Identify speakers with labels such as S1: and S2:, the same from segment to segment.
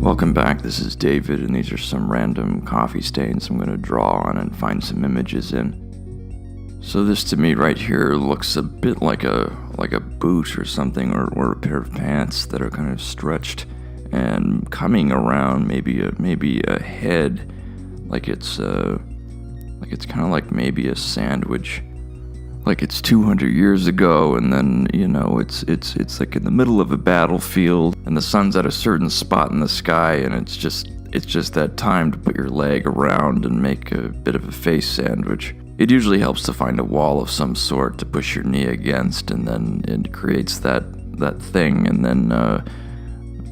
S1: Welcome back, this is David, and these are some random coffee stains I'm going to draw on and find some images in. So this to me right here looks a bit like a boot or something, or a pair of pants that are kind of stretched and coming around, maybe a head, like it's kind of like maybe a sandwich. Like it's 200 years ago, and then, it's like in the middle of a battlefield, and the sun's at a certain spot in the sky, and it's just that time to put your leg around and make a bit of a face sandwich. It usually helps to find a wall of some sort to push your knee against, and then it creates that thing, and then,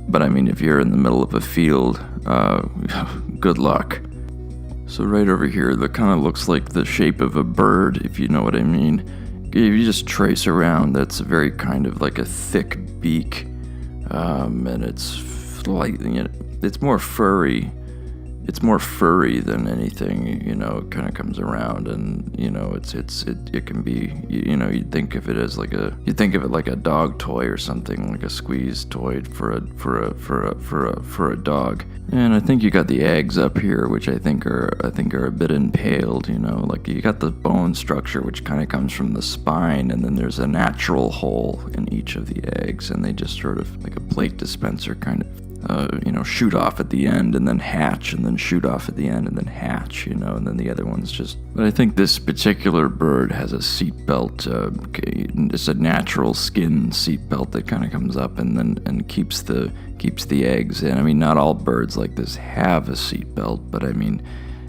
S1: but I mean, if you're in the middle of a field, good luck. So right over here, that kind of looks like the shape of a bird, if you know what I mean. If you just trace around, that's a very kind of like a thick beak, and it's like, it's more furry. It's more furry than anything, it kind of comes around, and, it can be, you'd think of it as like a dog toy or something, like a squeeze toy for a dog. And I think you got the eggs up here, which I think are a bit impaled, like you got the bone structure, which kind of comes from the spine, and then there's a natural hole in each of the eggs, and they just sort of, like a plate dispenser kind of, shoot off at the end and then hatch, and then shoot off at the end and then hatch, and then the other ones just... But I think this particular bird has a seatbelt, it's a natural skin seatbelt that kind of comes up and keeps the eggs in. I mean, not all birds like this have a seatbelt, but I mean,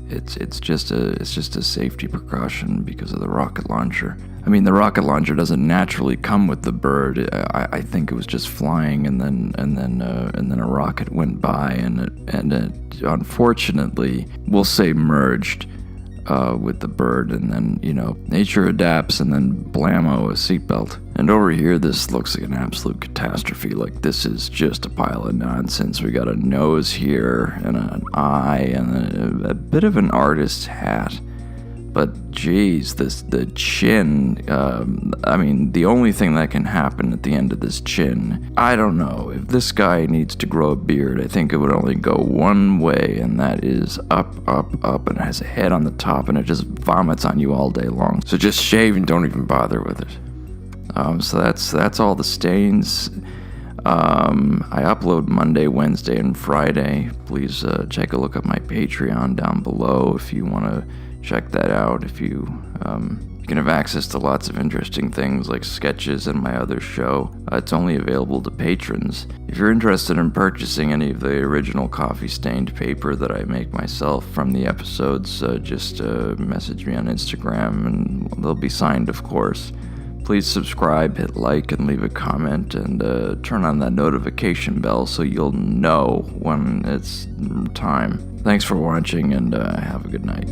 S1: it's just a safety precaution because of the rocket launcher. I mean, the rocket launcher doesn't naturally come with the bird. I think it was just flying, and then a rocket went by, and it unfortunately, we'll say, merged with the bird, and then nature adapts, and then blammo, a seatbelt. And over here, this looks like an absolute catastrophe. Like, this is just a pile of nonsense. We got a nose here, and an eye, and a bit of an artist's hat. But geez, the chin, I mean, the only thing that can happen at the end of this chin, I don't know. If this guy needs to grow a beard, I think it would only go one way, and that is up, and it has a head on the top, and it just vomits on you all day long. So just shave and don't even bother with it. So that's all the stains. I upload Monday, Wednesday, and Friday. Please take a look at my Patreon down below if you want to check that out. If you can have access to lots of interesting things like sketches and my other show. It's only available to patrons. If you're interested in purchasing any of the original coffee stained paper that I make myself from the episodes, just message me on Instagram, and they'll be signed, of course. Please subscribe, hit like, and leave a comment, and turn on that notification bell so you'll know when it's time. Thanks for watching, and have a good night.